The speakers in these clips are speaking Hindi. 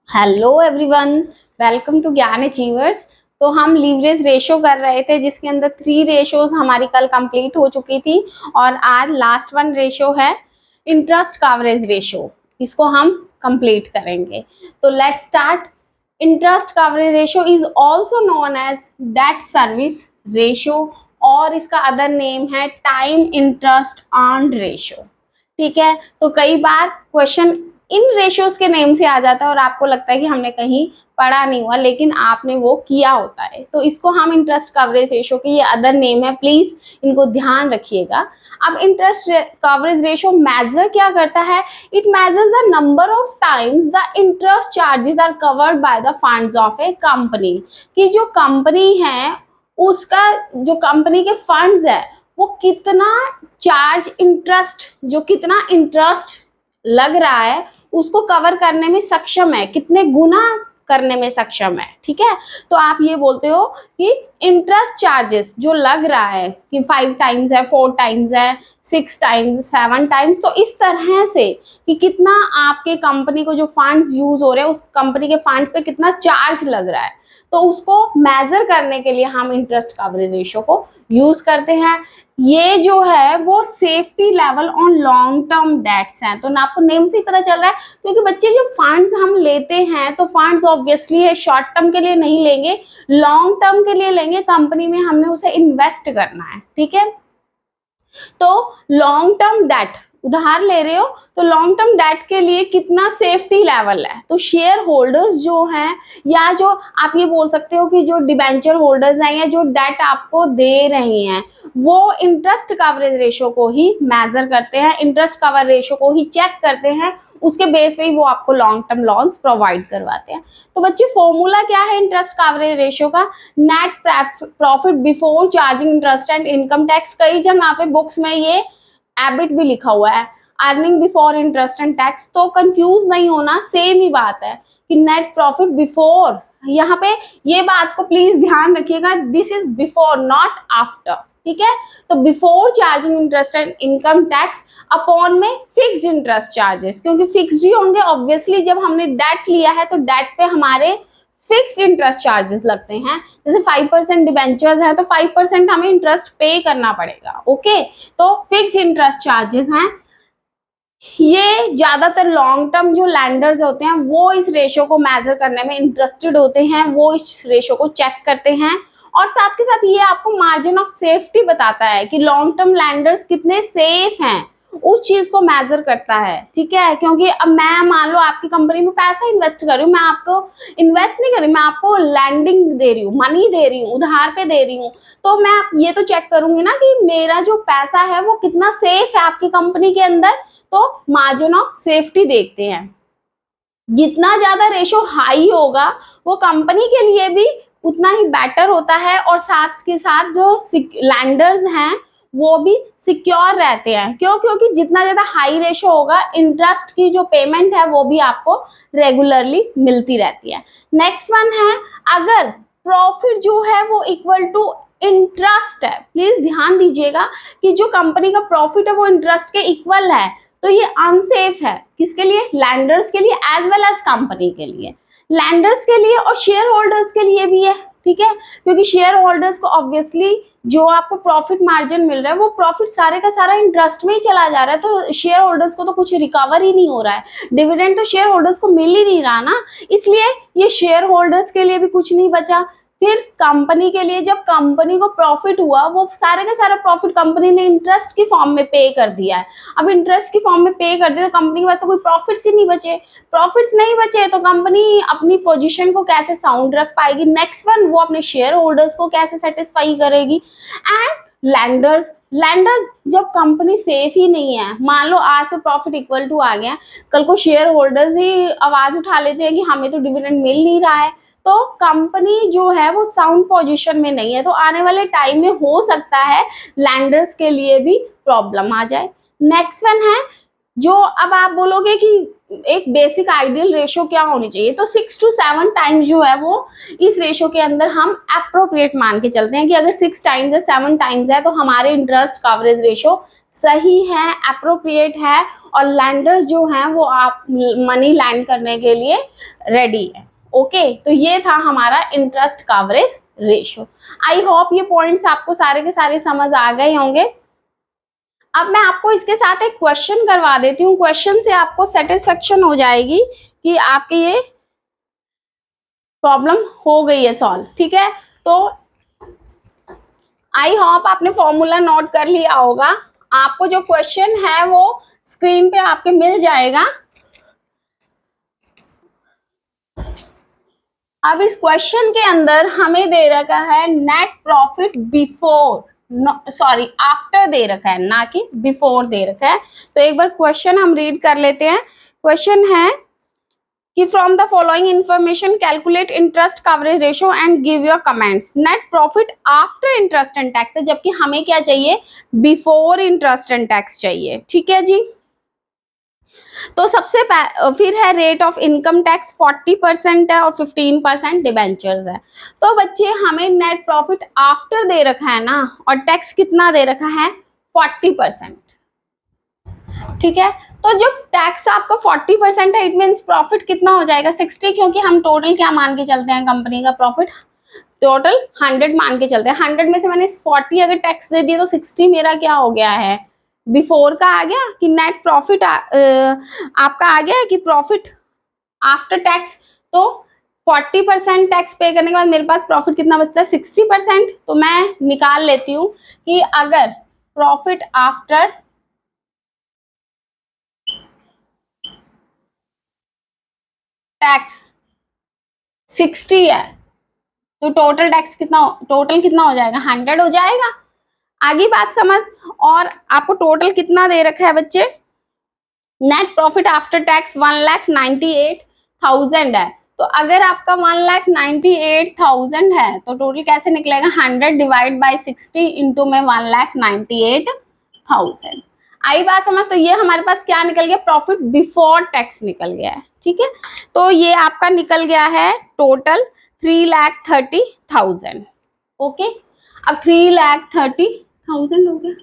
हेलो एवरीवन, वेलकम टू ज्ञान अचीवर्स। तो हम लीवरेज रेशो कर रहे थे जिसके अंदर 3 रेशोज हमारी कल कंप्लीट हो चुकी थी और आज लास्ट वन रेशो है इंटरेस्ट कवरेज रेशो। इसको हम कंप्लीट करेंगे। तो let's start. Interest coverage ratio is also known as debt service ratio और इसका अदर नेम है टाइम इंटरेस्ट अर्न्ड रेशो। ठीक है, तो कई बार क्वेश्चन इन रेशियोज के नेम से आ जाता है और आपको लगता है कि हमने कहीं पढ़ा नहीं हुआ, लेकिन आपने वो किया होता है। तो इसको हम इंटरेस्ट कवरेज रेशो की ये अदर नेम है, प्लीज इनको ध्यान रखिएगा। अब इंटरेस्ट कवरेज रेशो मेजर क्या करता है? It measures the number of times the interest charges are covered by the funds of a company. कि जो कंपनी है उसका जो कंपनी के फंड्स है वो कितना चार्ज इंटरेस्ट जो कितना इंटरेस्ट लग रहा है उसको कवर करने में सक्षम है, कितने गुना करने में सक्षम है। ठीक है, तो आप ये बोलते हो कि इंटरेस्ट चार्जेस जो लग रहा है कि 5 टाइम्स है, 4 टाइम्स है, 6 टाइम्स, 7 टाइम्स, तो इस तरह से कि कितना आपके कंपनी को जो फंड्स यूज हो रहे हैं उस कंपनी के फंड्स पे कितना चार्ज लग रहा है, तो उसको मेजर करने के लिए हम इंटरेस्ट कवरेज रेशियो को यूज करते हैं। ये जो है वो safety level on long term debts हैं। तो ना आपको नेम से ही पता चल रहा है, क्योंकि बच्चे जब फंड्स हम लेते हैं तो फंड्स ऑब्वियसली है शॉर्ट टर्म के लिए नहीं लेंगे, लॉन्ग टर्म के लिए लेंगे। कंपनी में हमने उसे इन्वेस्ट करना है। ठीक है, तो लॉन्ग टर्म डेट उधार ले रहे हो तो लॉन्ग टर्म डेट के लिए कितना सेफ्टी लेवल है। तो शेयर होल्डर्स जो हैं या जो आप ये बोल सकते हो कि जो डिबेंचर होल्डर्स हैं या जो डेट आपको दे रहे हैं वो इंटरेस्ट कवरेज रेशो को ही मेजर करते हैं, इंटरेस्ट कवर रेशो को ही चेक करते हैं, उसके बेस पे ही वो आपको लॉन्ग टर्म लोन्स प्रोवाइड करवाते हैं। तो बच्चे फॉर्मूला क्या है इंटरेस्ट कवरेज रेशो का? Net profit before charging interest and income tax. कई जगह पे बुक्स में ये एबिट भी लिखा हुआ है, earning before interest and tax. तो कंफ्यूज नहीं होना, सेम ही बात है कि नेट प्रॉफिट बिफोर, यहाँ पे ये बात को प्लीज ध्यान रखिएगा, this is before not after. ठीक है, तो before charging interest and income tax upon में फिक्स्ड इंटरेस्ट चार्जेस, क्योंकि फिक्स्ड ही होंगे ऑब्वियसली, जब हमने डेट लिया है तो डेट पे हमारे फिक्स्ड इंटरेस्ट चार्जेस लगते हैं। जैसे 5% डिबेंचर्स हैं तो 5% हमें इंटरेस्ट पे करना पड़ेगा। ओके, तो फिक्स्ड इंटरेस्ट चार्जेस हैं। ये ज्यादातर लॉन्ग टर्म जो लैंडर्स होते हैं वो इस रेशो को मेजर करने में इंटरेस्टेड होते हैं, वो इस रेशो को चेक करते हैं। और साथ के साथ ये आपको मार्जिन ऑफ सेफ्टी बताता है कि लॉन्ग टर्म लैंडर्स कितने सेफ हैं, उस चीज को मेजर करता है। ठीक है, क्योंकि अब मैं मान लो आपकी कंपनी में पैसा इन्वेस्ट कर रही हूँ, मैं आपको इन्वेस्ट नहीं कर रही, मैं आपको लैंडिंग दे रही हूँ, मनी दे रही हूँ, उधार पे दे रही हूँ, तो मैं ये तो चेक करूंगी ना कि मेरा जो पैसा है वो कितना सेफ है आपकी कंपनी के अंदर। तो मार्जिन ऑफ सेफ्टी देखते हैं, जितना ज्यादा रेशो हाई होगा वो कंपनी के लिए भी उतना ही बेटर होता है और साथ के साथ जो लैंडर्स हैं वो भी सिक्योर रहते हैं। क्यों? क्योंकि जितना ज्यादा हाई रेशो होगा इंटरेस्ट की जो पेमेंट है वो भी आपको रेगुलरली मिलती रहती है। नेक्स्ट वन है, अगर प्रॉफिट जो है वो इक्वल टू इंटरेस्ट है, प्लीज ध्यान दीजिएगा कि जो कंपनी का प्रॉफिट है वो इंटरेस्ट के इक्वल है, तो ये अनसेफ है। किसके लिए? लैंडर्स के लिए एज वेल एज कंपनी के लिए, लैंडर्स के लिए और शेयर होल्डर्स के लिए भी है। ठीक है, क्योंकि शेयर होल्डर्स को ऑब्वियसली जो आपको प्रॉफिट मार्जिन मिल रहा है वो प्रॉफिट सारे का सारा इंटरेस्ट में ही चला जा रहा है, तो शेयर होल्डर्स को तो कुछ रिकवर ही नहीं हो रहा है, डिविडेंड तो शेयर होल्डर्स को मिल ही नहीं रहा ना, इसलिए ये शेयर होल्डर्स के लिए भी कुछ नहीं बचा। फिर कंपनी के लिए, जब कंपनी को प्रॉफिट हुआ वो सारे का सारा प्रॉफिट कंपनी ने इंटरेस्ट की फॉर्म में पे कर दिया है। अब इंटरेस्ट की फॉर्म में पे कर दिया तो कंपनी के पास तो कोई प्रॉफिट्स ही नहीं बचे, प्रॉफिट्स नहीं बचे तो कंपनी अपनी पोजीशन को कैसे साउंड रख पाएगी? नेक्स्ट वन, वो अपने शेयर होल्डर्स को कैसे सेटिस्फाई करेगी? एंड लैंडर्स, लैंडर्स जब कंपनी सेफ ही नहीं है, मान लो आज तो प्रॉफिट इक्वल टू आ गया, कल को शेयर होल्डर्स ही आवाज उठा लेते हैं कि हमें तो डिविडेंड मिल नहीं रहा है, तो कंपनी जो है वो साउंड पोजीशन में नहीं है, तो आने वाले टाइम में हो सकता है लैंडर्स के लिए भी प्रॉब्लम आ जाए। नेक्स्ट वन है, जो अब आप बोलोगे कि एक बेसिक आइडियल रेशो क्या होनी चाहिए, तो 6 to 7 टाइम्स जो है वो इस रेशो के अंदर हम अप्रोप्रिएट मान के चलते हैं कि अगर 6 टाइम्स या 7 टाइम्स है तो हमारे इंटरेस्ट कवरेज रेशो सही है, अप्रोप्रिएट है और लैंडर्स जो हैं वो आप मनी लैंड करने के लिए रेडी है। ओके, तो ये था हमारा interest coverage ratio. I hope ये पॉइंट्स आपको सारे के सारे समझ आ गए होंगे। अब मैं आपको इसके साथ एक क्वेश्चन करवा देती हूँ, क्वेश्चन से आपको सेटिस्फेक्शन हो जाएगी कि आपके ये प्रॉब्लम हो गई है सॉल्व। ठीक है, तो आई होप आपने फॉर्मूला नोट कर लिया होगा। आपको जो क्वेश्चन है वो स्क्रीन पे आपके मिल जाएगा। अब इस क्वेश्चन के अंदर हमें दे रखा है net profit before, sorry after they रखा है, ना कि बिफोर दे रखा है। तो एक बार क्वेश्चन हम रीड कर लेते हैं। क्वेश्चन है कि from the following information calculate interest coverage ratio and give your comments. Net profit after interest and tax है, जबकि हमें क्या चाहिए, बिफोर इंटरेस्ट एंड टैक्स चाहिए। ठीक है जी, तो सबसे फिर है रेट ऑफ इनकम टैक्स 40% है और 15% डिबेंचर्स है। तो बच्चे हमें नेट प्रॉफिट आफ्टर दे रखा है ना, और टैक्स कितना दे रखा है, 40%। ठीक है, तो जो टैक्स आपका 40% है, इट मीन्स प्रॉफिट कितना हो जाएगा, 60, क्योंकि हम टोटल क्या मान के चलते हैं, कंपनी का प्रॉफिट टोटल 100 मान के चलते हैं। 100 में से मैंने 40 अगर टैक्स दे दिया तो 60 मेरा क्या हो गया है, बिफोर का आ गया, कि नेट प्रॉफिट आपका आ गया कि प्रॉफिट आफ्टर टैक्स। तो 40% टैक्स पे करने के बाद मेरे पास प्रॉफिट कितना बचता है, 60%। तो मैं निकाल लेती हूँ कि अगर प्रॉफिट आफ्टर टैक्स 60 है तो टोटल टैक्स कितना, टोटल कितना हो जाएगा, 100 हो जाएगा। आगे बात समझ। और आपको टोटल कितना दे रखा है बच्चे, नेट प्रॉफिट आफ्टर टैक्स 1,98,000 है। तो अगर आपका 1,98,000 है तो टोटल कैसे निकलेगा, 100 डिवाइड बाई 60 इंटू में 1,98,000। आई बात समझ। तो ये हमारे पास क्या निकल गया, प्रॉफिट बिफोर टैक्स निकल गया है। ठीक है, तो ये आपका निकल गया है टोटल 3,30,000। ओके, अब 3,30,000 हो गया।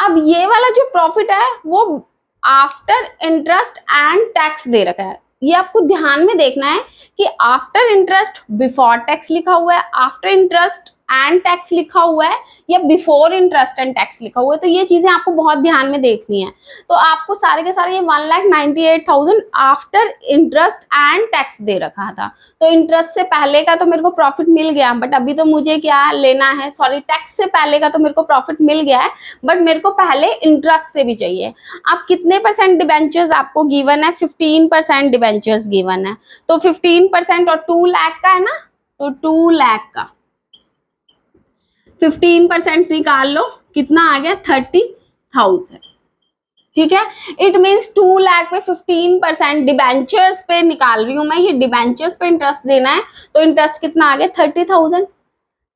अब ये वाला जो प्रॉफिट है वो आफ्टर इंटरेस्ट एंड टैक्स दे रखा है। ये आपको ध्यान में देखना है कि आफ्टर इंटरेस्ट बिफोर टैक्स लिखा हुआ है, आफ्टर इंटरेस्ट एंड टैक्स लिखा हुआ है, या बिफोर इंटरेस्ट एंड टैक्स लिखा हुआ है। तो ये चीजें आपको बहुत ध्यान में देखनी है। तो आपको सारे के सारे ये 1,98,000 आफ्टर इंटरेस्ट एंड टैक्स दे रखा था। तो इंटरेस्ट से पहले का तो मेरे को प्रॉफिट मिल गया, बट अभी तो मुझे क्या लेना है, सॉरी टैक्स से पहले का तो मेरे को प्रॉफिट मिल गया है, बट मेरे को पहले इंटरेस्ट से भी चाहिए। अब कितने परसेंट डिबेंचर्स आपको गिवन है, 15% डिबेंचर्स गिवन है। तो 15% और 2 लाख का है ना, तो 2 लाख का 15% निकाल लो, कितना आ गया, 30,000। ठीक है, इट मीन्स 2 लाख पे 15% डिबेंचर्स पे निकाल रही हूं मैं, ये डिबेंचर्स पे इंटरेस्ट देना है। तो इंटरेस्ट कितना आ गया, 30,000।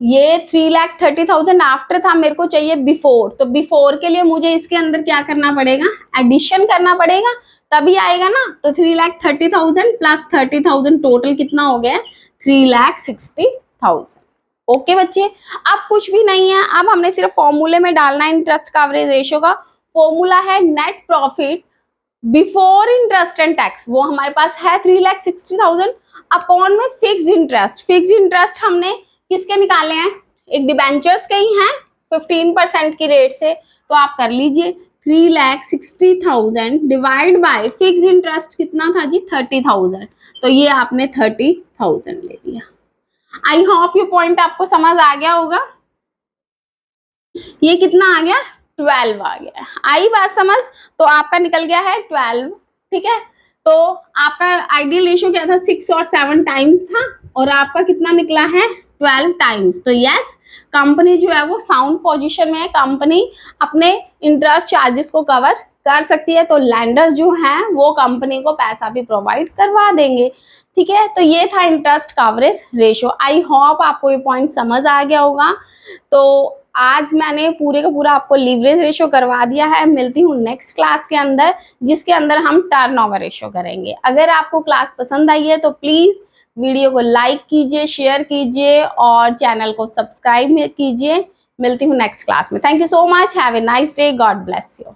ये 3,30,000 आफ्टर था, मेरे को चाहिए बिफोर। तो बिफोर के लिए मुझे इसके अंदर क्या करना पड़ेगा, एडिशन करना पड़ेगा, तभी आएगा ना। तो 3,30,000 प्लस 30,000 टोटल कितना हो गया, 3,60,000। ओके बच्चे, अब कुछ भी नहीं है, अब हमने सिर्फ फॉर्मूले में डालना है इंटरेस्ट कवरेज रेशियो का। फॉर्मूला है net profit before interest and tax, वो हमारे पास है 3,60,000 अपॉन में फिक्स इंटरेस्ट। फिक्स इंटरेस्ट हमने किसके निकाले हैं, एक डिबेंचर्स के ही हैं 15% की रेट से। तो आप कर लीजिए 3,60,000 डिवाइड बाय फिक्स इंटरेस्ट कितना था जी, 30,000। तो ये आपने 30,000 ले लिया। आई होप ये पॉइंट आपको समझ आ गया होगा। ये कितना आ गया, 12 आ गया। आई बात समझ। तो आपका निकल गया है 12। ठीक है, तो आपका आइडियल रेशियो क्या था, 6 और 7 टाइम्स था, और आपका कितना निकला है, 12 टाइम्स। तो यस, कंपनी जो है वो साउंड पोजीशन में है, कंपनी अपने इंटरेस्ट चार्जेस को कवर कर सकती है। तो लैंडर्स जो हैं वो कंपनी को पैसा भी प्रोवाइड करवा देंगे। ठीक है, तो ये था interest coverage ratio. I hope आपको ये पॉइंट समझ आ गया होगा। तो आज मैंने पूरे का पूरा आपको लीवरेज रेशियो करवा दिया है। मिलती हूँ नेक्स्ट क्लास के अंदर, जिसके अंदर हम टर्नओवर रेशियो करेंगे। अगर आपको क्लास पसंद आई है तो प्लीज़ वीडियो को लाइक कीजिए, शेयर कीजिए और चैनल को सब्सक्राइब कीजिए। मिलती हूँ नेक्स्ट क्लास में। Thank you so much, have a nice day, God bless you.